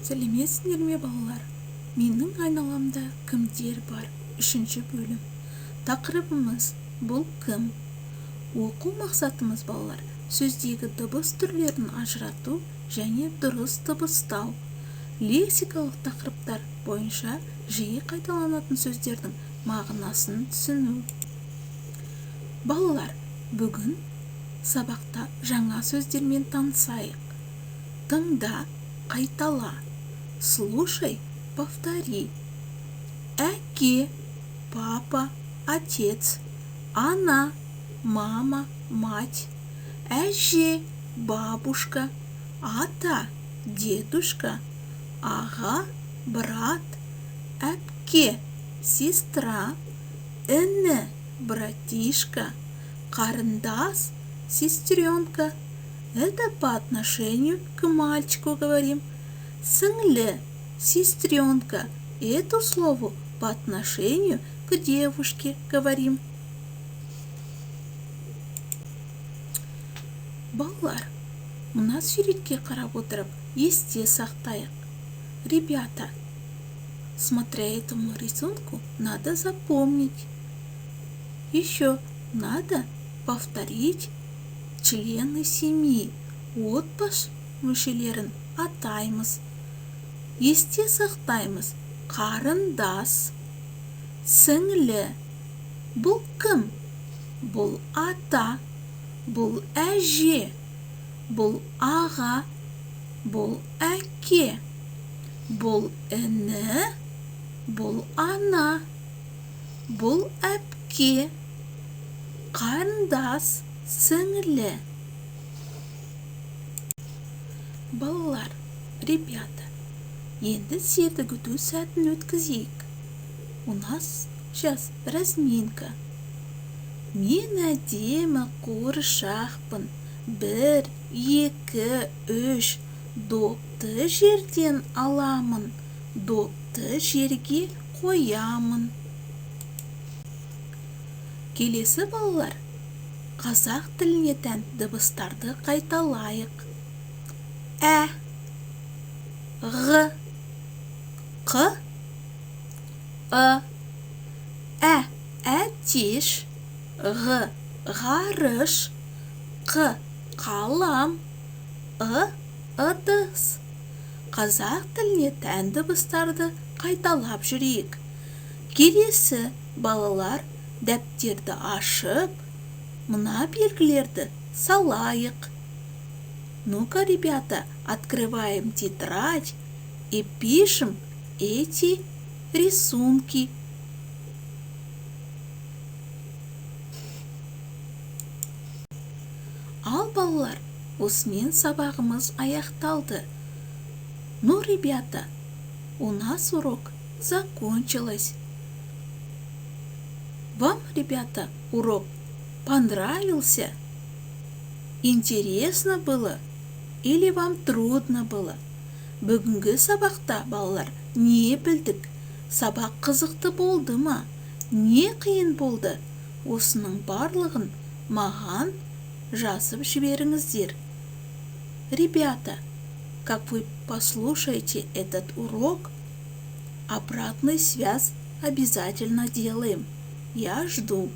Сәлеметсіңдер ме балалар? Менің айналамда кімдер бар? 3-ші бөлім. Тақырыбымыз бұл кім? Оқу мақсатымыз балалар, сөздегі дыбыс түрлерін ажырату және дұрыс дыбыстау. Лексикалық тақырыптар бойынша жиі қайталанатын сөздердің мағынасын түсіну. Балалар, бүгін сабақта жаңа сөздермен танысайық. Тыңда, қайтала. Слушай, повтори. Әке, папа, отец. Она, мама, мать. Әже, бабушка. Ата, дедушка. Аға, брат. Әпке, сестра. Іні, братишка. Қарындас, сестренка. Это по отношению к мальчику говорим. Сіңлі, сестренка. Эту слово по отношению к девушке говорим. Балалар, мына суретке қарап отырып, есте сақтайық. Ребята, смотря этому рисунку, надо запомнить. Еще надо повторить члены семьи. Отбасы мүшелерін атаймыз. Есте сақтаймыз. Қарындас, сіңлі. Бұл кім? Бұл ата, бұл әже, бұл аға, бұл әке, бұл іні, бұл ана, бұл әпке, қарындас, сіңлі. Балалар, ребята, енді зердігіту сәтін өткізейік. У нас сейчас разминка. Мен әдемі қуыршақпын. 1, 2, 3. Допты жерден аламын. Допты жерге қоямын. Келесі балалар, қазақ тіліне тән дыбыстарды қайталайық. Ә, ғ, қ, ә, әтеш, ғ, ғарыш, қ, қалам, ыдыс. Қазақ тіліне тән дыбыстарды қайталап жүрейік. Келесі балалар, дәптерді ашып, мына белгілерді салайық. Ну-ка, ребята, открываем тетрадь и пишем эти рисунки. Ал, балалар, осымен сабағымыз аяқталды. Ну, ребята, у нас урок закончилось. Вам, ребята, урок понравился? Интересно было? Или вам трудно было? Бүгінгі сабақта, балалар, не білдік? Сабақ қызықты болды ма? Не қиын болды? Осының барлығын маған жазып жіберіңіздер. Ребята, как вы послушаете этот урок, обратную связь обязательно делаем. Я жду.